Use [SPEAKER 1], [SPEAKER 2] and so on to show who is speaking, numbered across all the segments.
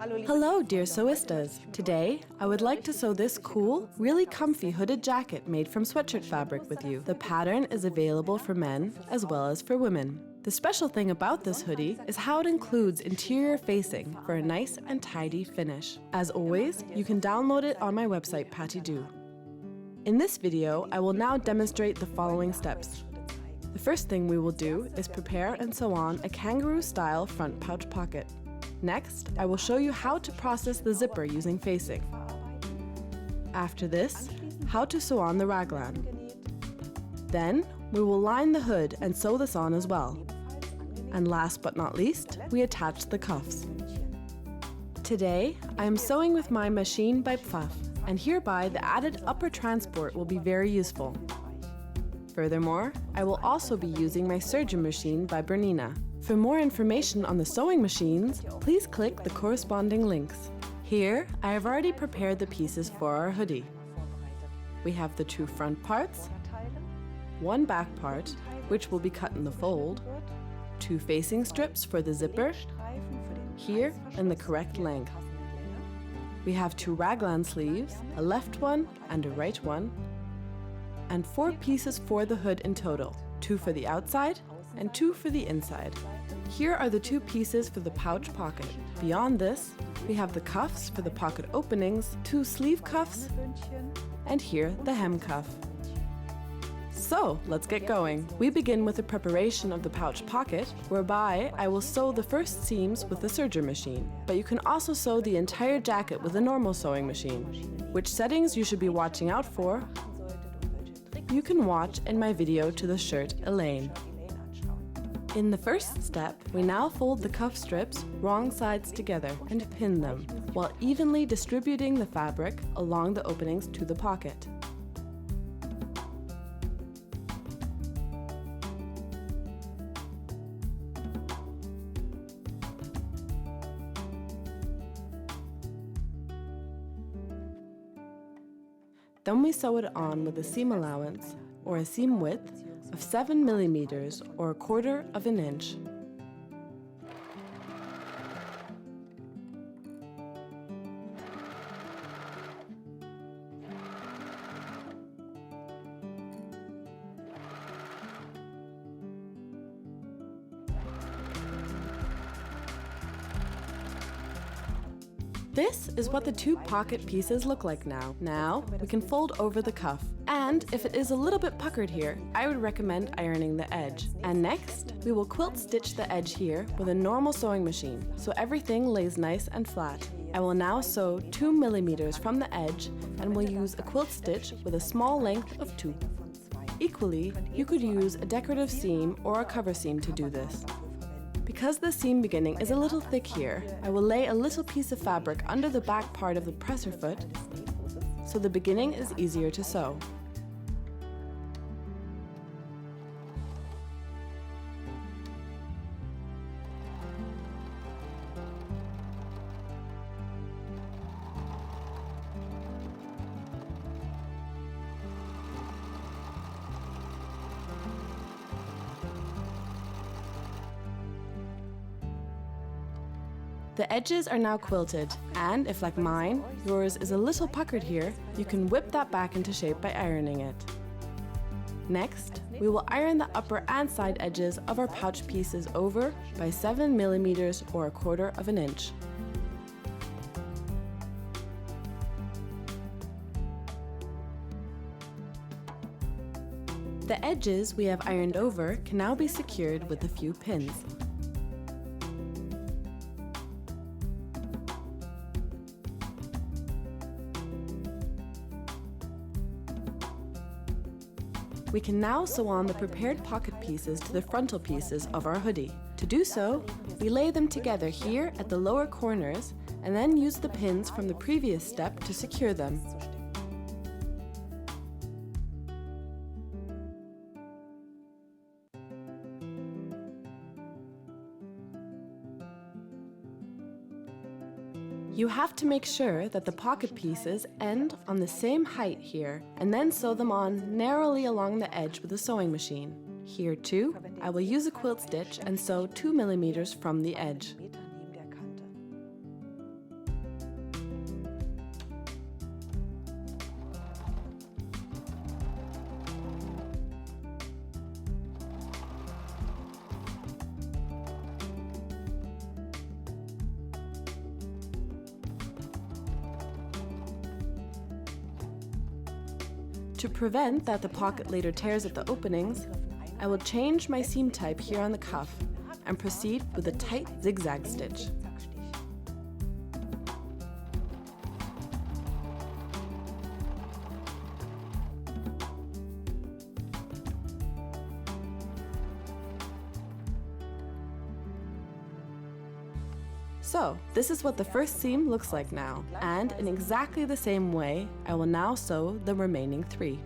[SPEAKER 1] Hello, dear sewistas! Today, I would like to sew this cool, really comfy hooded jacket made from sweatshirt fabric with you. The pattern is available for men as well as for women. The special thing about this hoodie is how it includes interior facing for a nice and tidy finish. As always, you can download it on my website, pattydoo. In this video, I will now demonstrate the following steps. The first thing we will do is prepare and sew on a kangaroo-style front pouch pocket. Next, I will show you how to process the zipper using facing. After this, how to sew on the raglan. Then, we will line the hood and sew this on as well. And last but not least, we attach the cuffs. Today, I am sewing with my machine by Pfaff, and hereby the added upper transport will be very useful. Furthermore, I will also be using my serger machine by Bernina. For more information on the sewing machines, please click the corresponding links. Here, I have already prepared the pieces for our hoodie. We have the two front parts, one back part, which will be cut in the fold, two facing strips for the zipper, here in the correct length. We have two raglan sleeves, a left one and a right one, and 4 pieces for the hood in total, 2 for the outside and 2 for the inside. Here are the 2 pieces for the pouch pocket. Beyond this, we have the cuffs for the pocket openings, 2 sleeve cuffs, and here the hem cuff. So, let's get going. We begin with the preparation of the pouch pocket, whereby I will sew the first seams with the serger machine. But you can also sew the entire jacket with a normal sewing machine. Which settings you should be watching out for, you can watch in my video to the shirt Elaine. In the first step, we now fold the cuff strips wrong sides together and pin them, while evenly distributing the fabric along the openings to the pocket. Then we sew it on with a seam allowance, or a seam width, of 7 millimeters or 1/4 of an inch. This is what the 2 pocket pieces look like now. Now, we can fold over the cuff. And if it is a little bit puckered here, I would recommend ironing the edge. And next, we will quilt stitch the edge here with a normal sewing machine, so everything lays nice and flat. I will now sew 2 millimeters from the edge and will use a quilt stitch with a small length of 2. Equally, you could use a decorative seam or a cover seam to do this. Because the seam beginning is a little thick here, I will lay a little piece of fabric under the back part of the presser foot, so the beginning is easier to sew. The edges are now quilted, and if like mine, yours is a little puckered here, you can whip that back into shape by ironing it. Next, we will iron the upper and side edges of our pouch pieces over by 7 millimeters or 1/4 of an inch. The edges we have ironed over can now be secured with a few pins. We can now sew on the prepared pocket pieces to the frontal pieces of our hoodie. To do so, we lay them together here at the lower corners and then use the pins from the previous step to secure them. You have to make sure that the pocket pieces end on the same height here, and then sew them on narrowly along the edge with a sewing machine. Here too, I will use a quilt stitch and sew 2 millimeters from the edge. To prevent that the pocket later tears at the openings, I will change my seam type here on the cuff and proceed with a tight zigzag stitch. So, this is what the first seam looks like now, and in exactly the same way, I will now sew the remaining 3.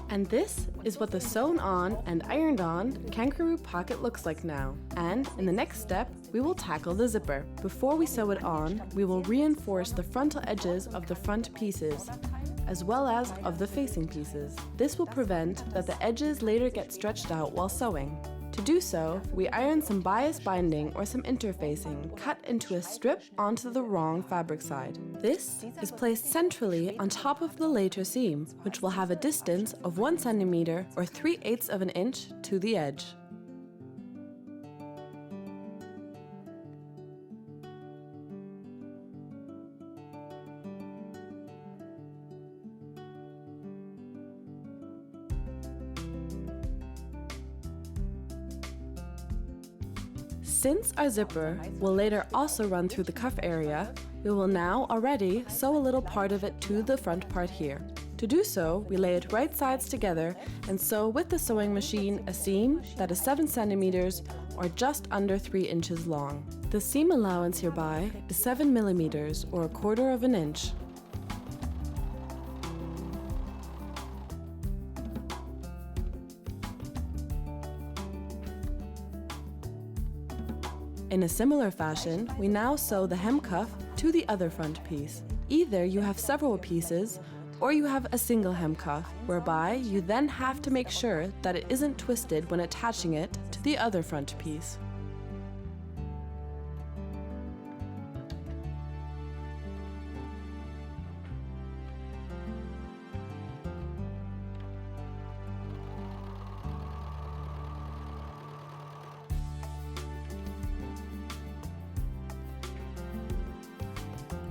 [SPEAKER 1] And this is what the sewn on and ironed on kangaroo pocket looks like now. And in the next step, we will tackle the zipper. Before we sew it on, we will reinforce the frontal edges of the front pieces, as well as of the facing pieces. This will prevent that the edges later get stretched out while sewing. To do so, we iron some bias binding or some interfacing cut into a strip onto the wrong fabric side. This is placed centrally on top of the later seam, which will have a distance of 1 centimeter or 3/8 of an inch to the edge. Since our zipper will later also run through the cuff area, we will now already sew a little part of it to the front part here. To do so, we lay it right sides together and sew with the sewing machine a seam that is 7 centimeters or just under 3 inches long. The seam allowance hereby is 7 millimeters or 1/4 of an inch. In a similar fashion, we now sew the hem cuff to the other front piece. Either you have several pieces, or you have a single hem cuff, whereby you then have to make sure that it isn't twisted when attaching it to the other front piece.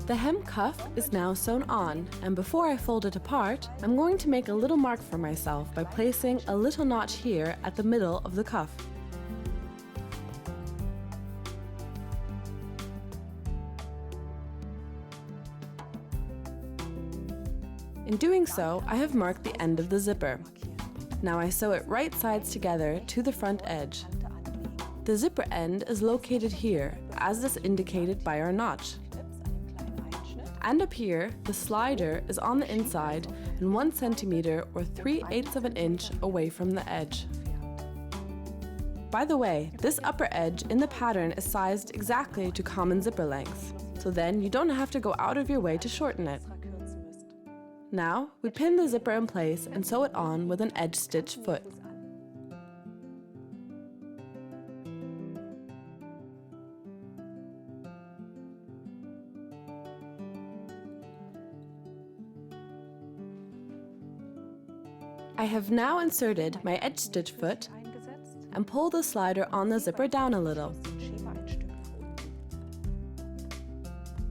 [SPEAKER 1] The hem cuff is now sewn on, and before I fold it apart, I'm going to make a little mark for myself by placing a little notch here at the middle of the cuff. In doing so, I have marked the end of the zipper. Now I sew it right sides together to the front edge. The zipper end is located here, as is indicated by our notch. And up here, the slider is on the inside and 1 centimeter or 3/8 of an inch away from the edge. By the way, this upper edge in the pattern is sized exactly to common zipper lengths, so then you don't have to go out of your way to shorten it. Now, we pin the zipper in place and sew it on with an edge stitch foot. I have now inserted my edge stitch foot and pull the slider on the zipper down a little.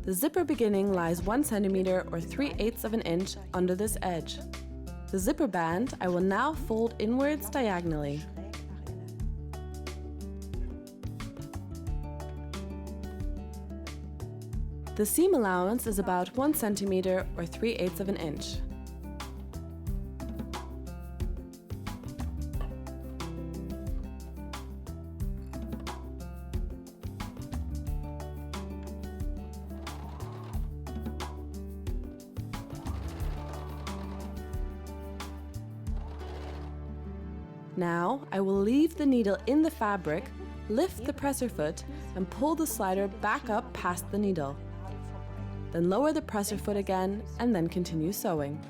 [SPEAKER 1] The zipper beginning lies 1 centimeter or 3/8 of an inch under this edge. The zipper band I will now fold inwards diagonally. The seam allowance is about 1 centimeter or 3/8 of an inch. Now I will leave the needle in the fabric, lift the presser foot, and pull the slider back up past the needle. Then lower the presser foot again, and then continue sewing.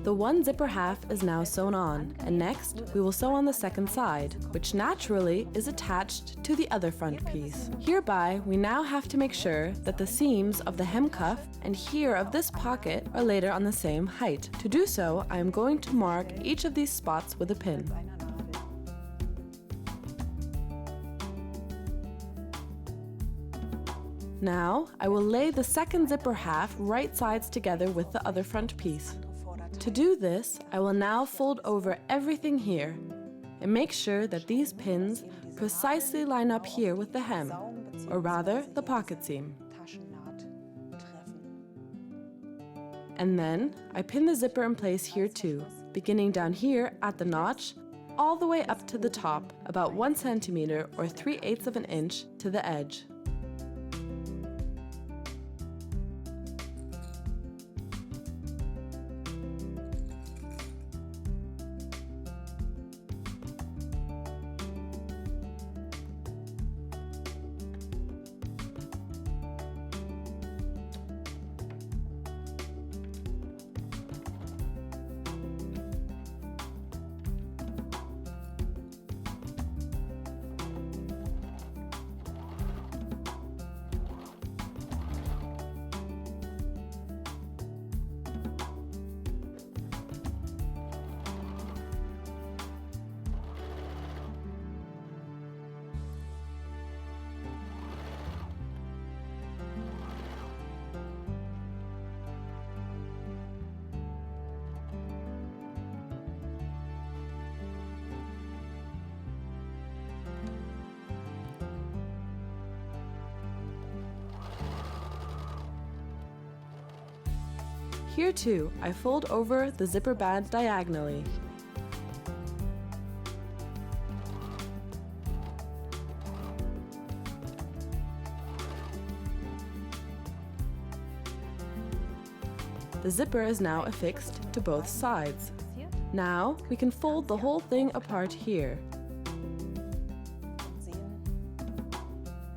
[SPEAKER 1] The one zipper half is now sewn on, and next we will sew on the second side, which naturally is attached to the other front piece. Hereby, we now have to make sure that the seams of the hem cuff and here of this pocket are later on the same height. To do so, I am going to mark each of these spots with a pin. Now, I will lay the second zipper half right sides together with the other front piece. To do this, I will now fold over everything here and make sure that these pins precisely line up here with the hem, or rather the pocket seam. And then I pin the zipper in place here too, beginning down here at the notch, all the way up to the top, about 1 centimeter or 3/8 of an inch to the edge. Here too, I fold over the zipper band diagonally. The zipper is now affixed to both sides. Now we can fold the whole thing apart here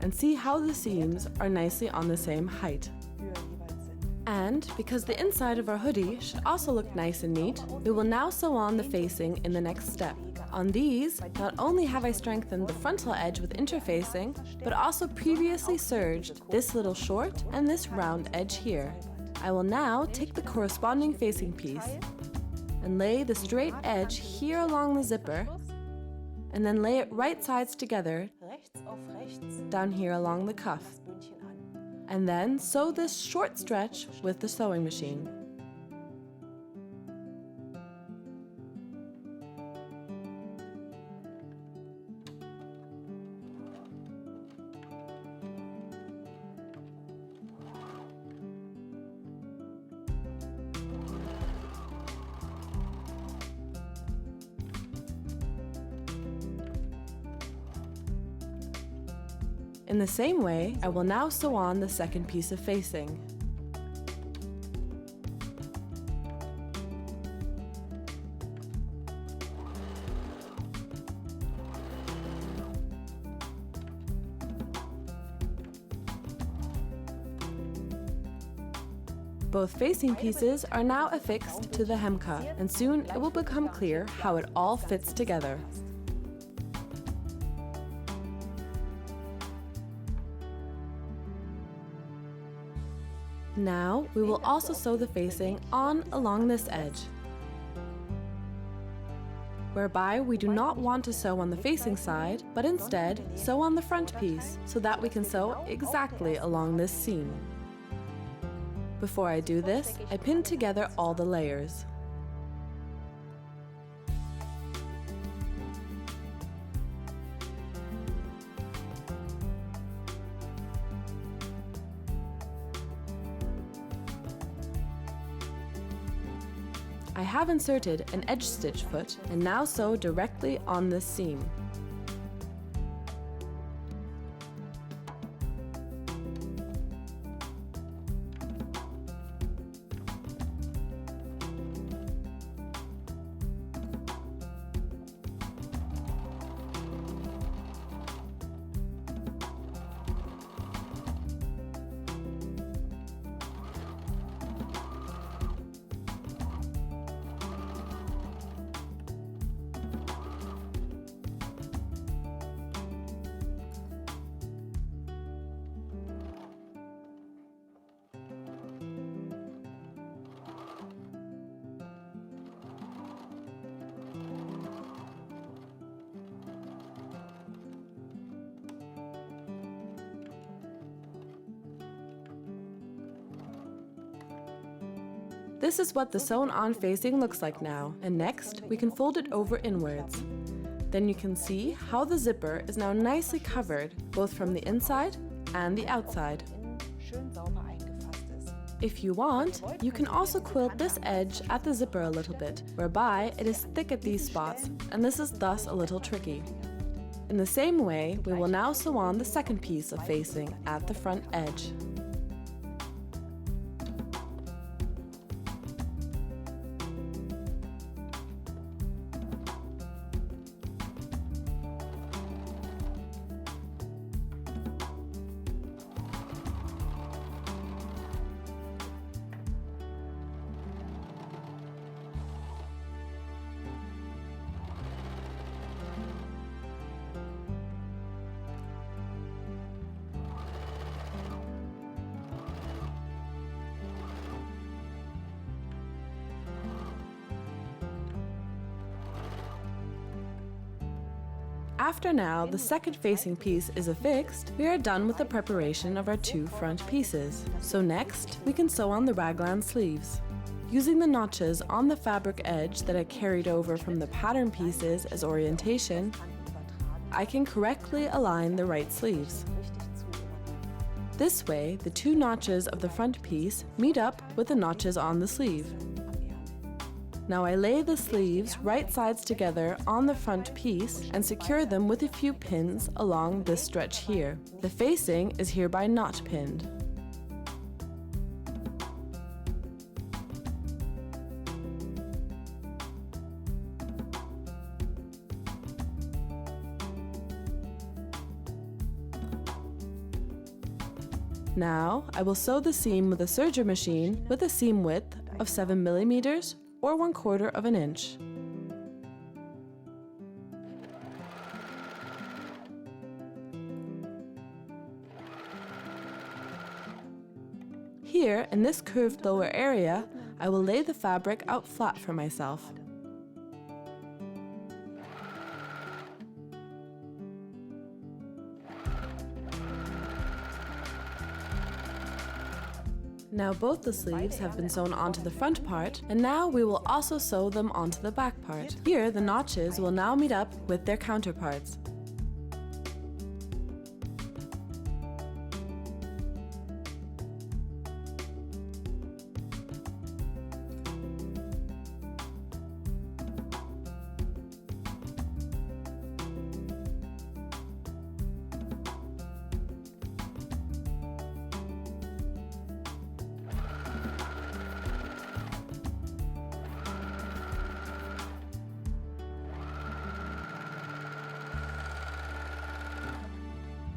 [SPEAKER 1] and see how the seams are nicely on the same height. And because the inside of our hoodie should also look nice and neat, we will now sew on the facing in the next step. On these, not only have I strengthened the frontal edge with interfacing, but also previously serged this little short and this round edge here. I will now take the corresponding facing piece and lay the straight edge here along the zipper, and then lay it right sides together down here along the cuff. And then sew this short stretch with the sewing machine. In the same way, I will now sew on the second piece of facing. Both facing pieces are now affixed to the hem cuff, and soon it will become clear how it all fits together. Now, we will also sew the facing on along this edge, whereby we do not want to sew on the facing side, but instead sew on the front piece so that we can sew exactly along this seam. Before I do this, I pin together all the layers. have inserted an edge stitch foot and now sew directly on this seam. This is what the sewn-on facing looks like now, and next we can fold it over inwards. Then you can see how the zipper is now nicely covered, both from the inside and the outside. If you want, you can also quilt this edge at the zipper a little bit, whereby it is thick at these spots, and this is thus a little tricky. In the same way, we will now sew on the second piece of facing at the front edge. After now the second facing piece is affixed, we are done with the preparation of our two front pieces. So next, we can sew on the raglan sleeves. Using the notches on the fabric edge that I carried over from the pattern pieces as orientation, I can correctly align the right sleeves. This way, the two notches of the front piece meet up with the notches on the sleeve. Now I lay the sleeves right sides together on the front piece and secure them with a few pins along this stretch here. The facing is hereby not pinned. Now I will sew the seam with a serger machine with a seam width of 7 millimeters or 1/4 of an inch. Here, in this curved lower area, I will lay the fabric out flat for myself. Now both the sleeves have been sewn onto the front part, and now we will also sew them onto the back part. Here, the notches will now meet up with their counterparts.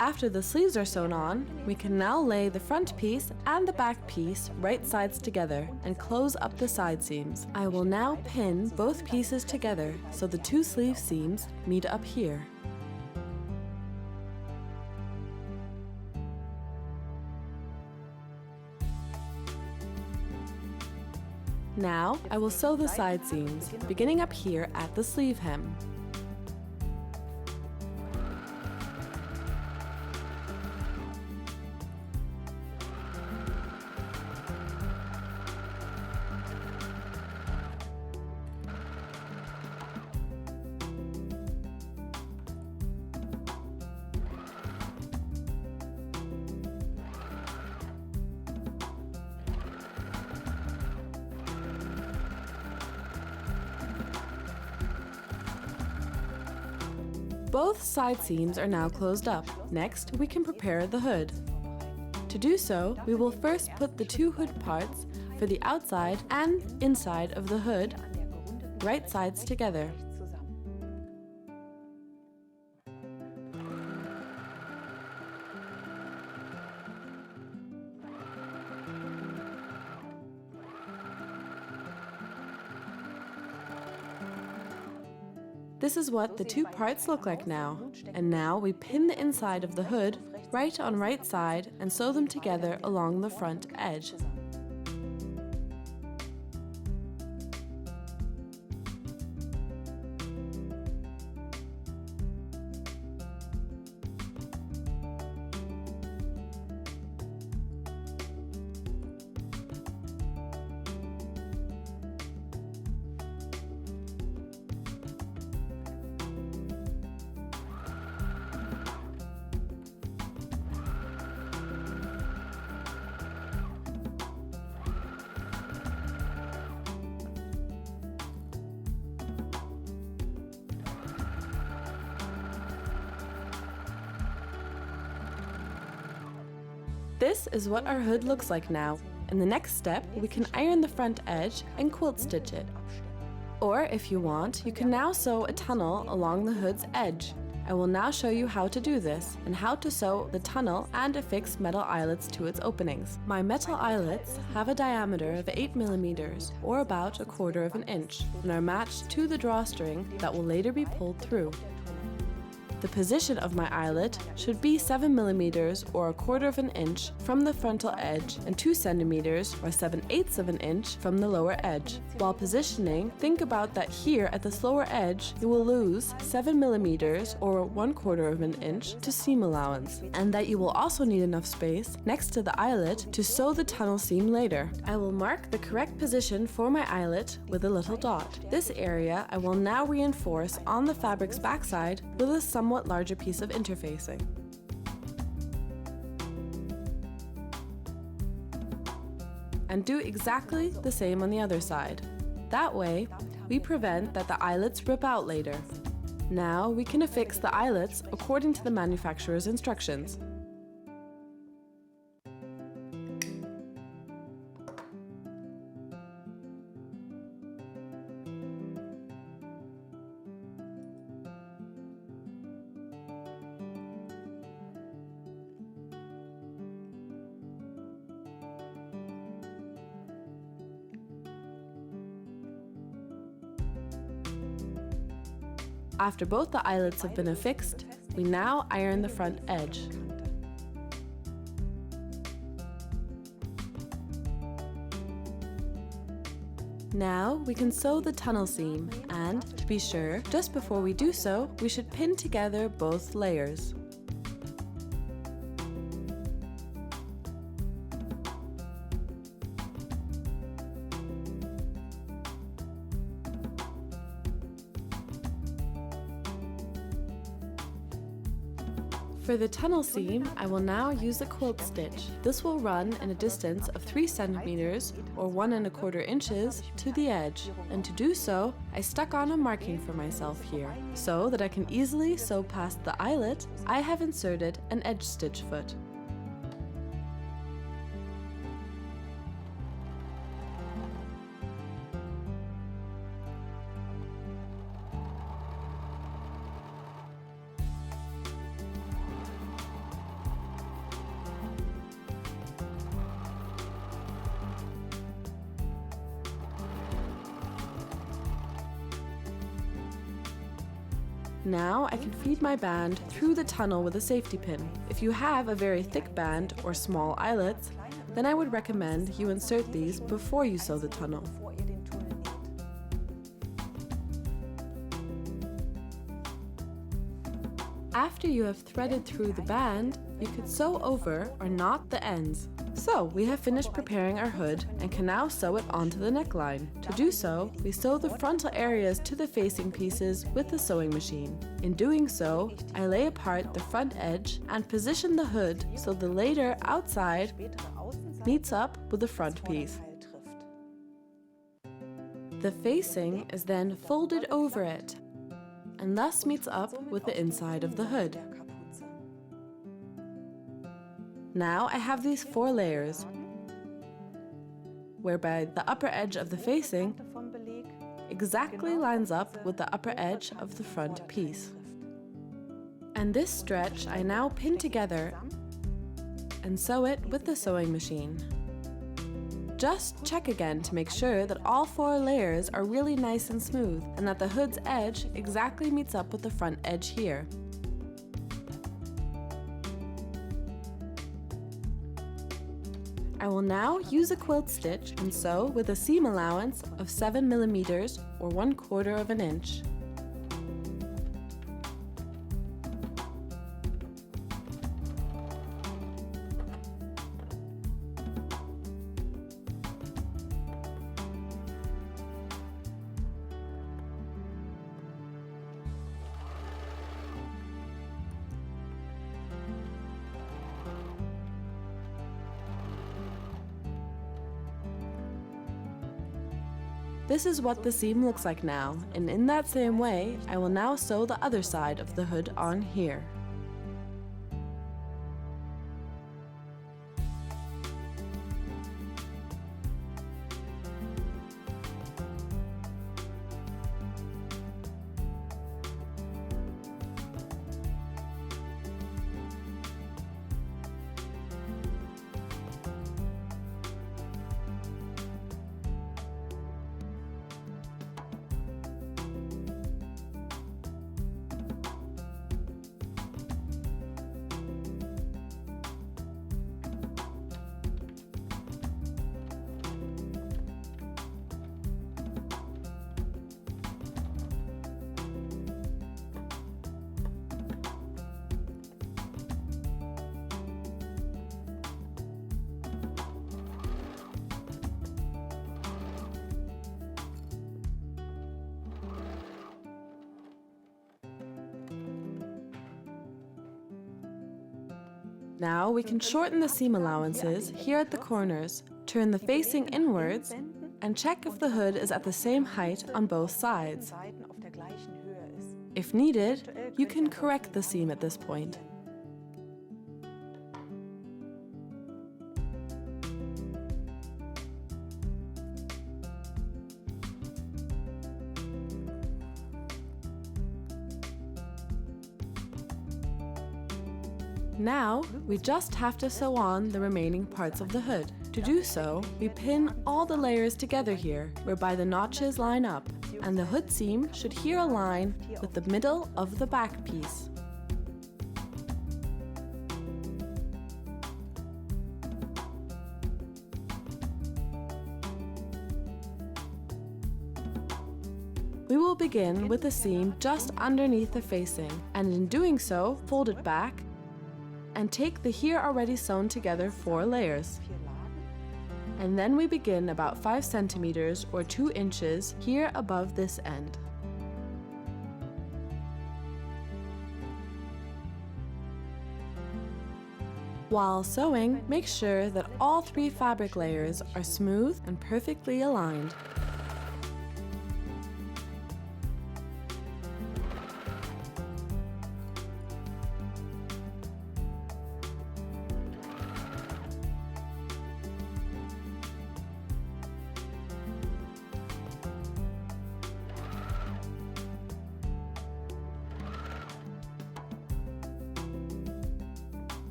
[SPEAKER 1] After the sleeves are sewn on, we can now lay the front piece and the back piece right sides together and close up the side seams. I will now pin both pieces together so the two sleeve seams meet up here. Now, I will sew the side seams, beginning up here at the sleeve hem. Both side seams are now closed up. Next, we can prepare the hood. To do so, we will first put the two hood parts for the outside and inside of the hood, right sides together. This is what the two parts look like now. And now we pin the inside of the hood right on right side and sew them together along the front edge. This is what our hood looks like now. In the next step, we can iron the front edge and quilt stitch it. Or if you want, you can now sew a tunnel along the hood's edge. I will now show you how to do this and how to sew the tunnel and affix metal eyelets to its openings. My metal eyelets have a diameter of 8 mm or about 1/4 inch and are matched to the drawstring that will later be pulled through. The position of my eyelet should be 7 mm or 1/4 inch from the frontal edge and 2 cm or 7/8 inch from the lower edge. While positioning, think about that here at this lower edge you will lose 7 mm or 1/4 inch to seam allowance, and that you will also need enough space next to the eyelet to sew the tunnel seam later. I will mark the correct position for my eyelet with a little dot. This area I will now reinforce on the fabric's backside with a somewhat larger piece of interfacing. And do exactly the same on the other side. That way, we prevent that the eyelets rip out later. Now we can affix the eyelets according to the manufacturer's instructions. After both the eyelets have been affixed, we now iron the front edge. Now we can sew the tunnel seam, and to be sure, just before we do so, we should pin together both layers. For the tunnel seam, I will now use a quilt stitch. This will run in a distance of 3 cm or 1 1/4 inches to the edge. And to do so, I stuck on a marking for myself here. So that I can easily sew past the eyelet, I have inserted an edge stitch foot. Now I can feed my band through the tunnel with a safety pin. If you have a very thick band or small eyelets, then I would recommend you insert these before you sew the tunnel. After you have threaded through the band, you could sew over or knot the ends. So we have finished preparing our hood and can now sew it onto the neckline. To do so, we sew the frontal areas to the facing pieces with the sewing machine. In doing so, I lay apart the front edge and position the hood so the later outside meets up with the front piece. The facing is then folded over it, and thus meets up with the inside of the hood. Now I have these 4 layers, whereby the upper edge of the facing exactly lines up with the upper edge of the front piece. And this stretch I now pin together and sew it with the sewing machine. Just check again to make sure that all 4 layers are really nice and smooth and that the hood's edge exactly meets up with the front edge here. I will now use a quilt stitch and sew with a seam allowance of 7 millimeters or 1/4 of an inch. This is what the seam looks like now, and in that same way, I will now sew the other side of the hood on here. Now we can shorten the seam allowances here at the corners, turn the facing inwards, and check if the hood is at the same height on both sides. If needed, you can correct the seam at this point. Now, we just have to sew on the remaining parts of the hood. To do so, we pin all the layers together here, whereby the notches line up, and the hood seam should here align with the middle of the back piece. We will begin with the seam just underneath the facing, and in doing so, fold it back and take the here already sewn together 4 layers. And then we begin about 5 centimeters or 2 inches here above this end. While sewing, make sure that all 3 fabric layers are smooth and perfectly aligned.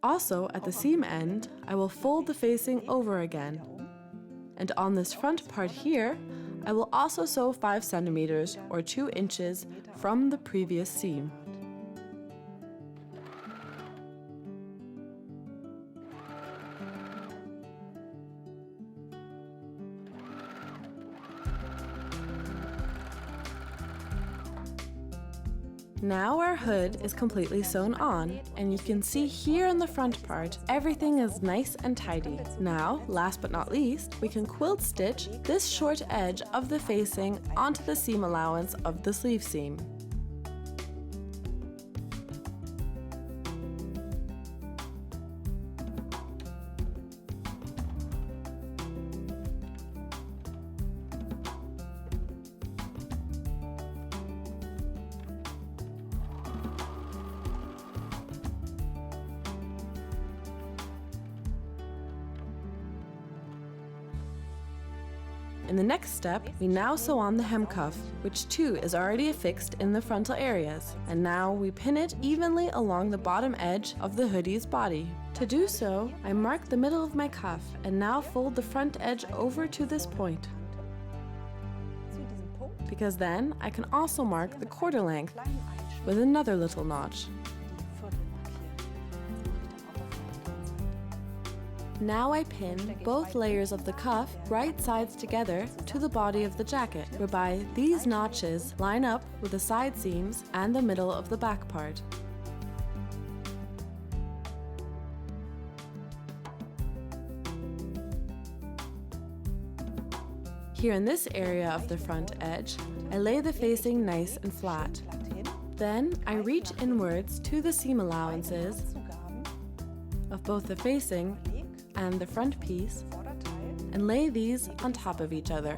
[SPEAKER 1] Also, at the seam end, I will fold the facing over again. And on this front part here, I will also sew 5 centimeters or 2 inches from the previous seam. Now our hood is completely sewn on, and you can see here on the front part, everything is nice and tidy. Now, last but not least, we can quilt stitch this short edge of the facing onto the seam allowance of the sleeve seam. In the next step, we now sew on the hem cuff, which too is already affixed in the frontal areas. And now we pin it evenly along the bottom edge of the hoodie's body. To do so, I mark the middle of my cuff and now fold the front edge over to this point. Because then I can also mark the quarter length with another little notch. Now I pin both layers of the cuff right sides together to the body of the jacket, whereby these notches line up with the side seams and the middle of the back part. Here in this area of the front edge, I lay the facing nice and flat. Then I reach inwards to the seam allowances of both the facing and the front piece and lay these on top of each other.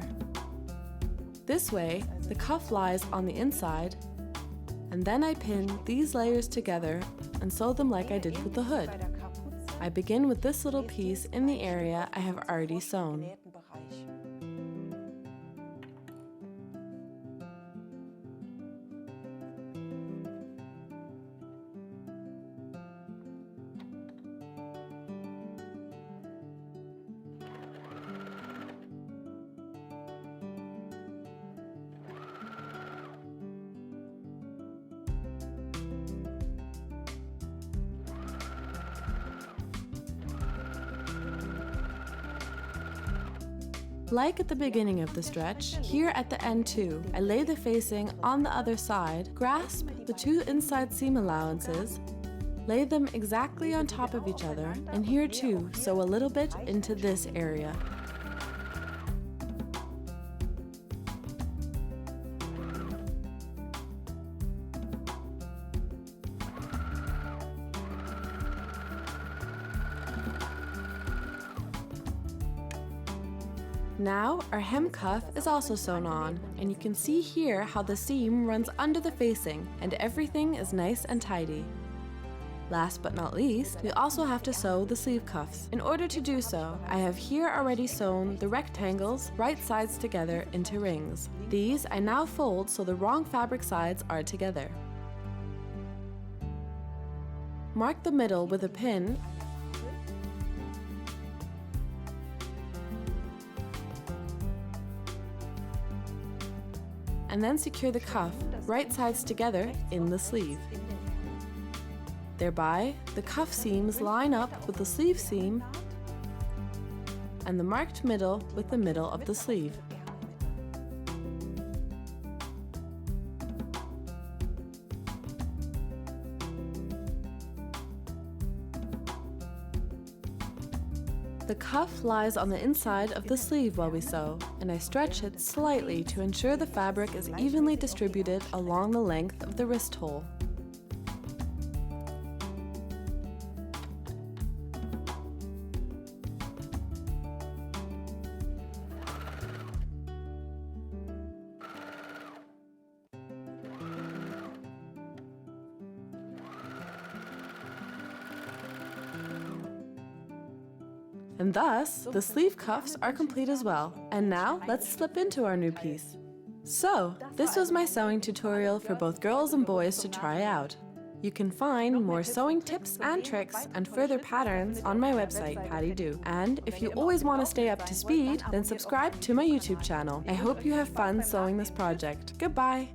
[SPEAKER 1] This way, the cuff lies on the inside, and then I pin these layers together and sew them like I did with the hood. I begin with this little piece in the area I have already sewn. Like at the beginning of the stretch, here at the end too, I lay the facing on the other side, grasp the two inside seam allowances, lay them exactly on top of each other, and here too, sew a little bit into this area. Now our hem cuff is also sewn on, and you can see here how the seam runs under the facing and everything is nice and tidy. Last but not least, we also have to sew the sleeve cuffs. In order to do so, I have here already sewn the rectangles right sides together into rings. These I now fold so the wrong fabric sides are together. Mark the middle with a pin and then secure the cuff right sides together in the sleeve. Thereby, the cuff seams line up with the sleeve seam and the marked middle with the middle of the sleeve. The cuff lies on the inside of the sleeve while we sew, and I stretch it slightly to ensure the fabric is evenly distributed along the length of the wrist hole. And thus, the sleeve cuffs are complete as well. And now, let's slip into our new piece. So, this was my sewing tutorial for both girls and boys to try out. You can find more sewing tips and tricks and further patterns on my website, pattydoo. And if you always want to stay up to speed, then subscribe to my YouTube channel. I hope you have fun sewing this project. Goodbye!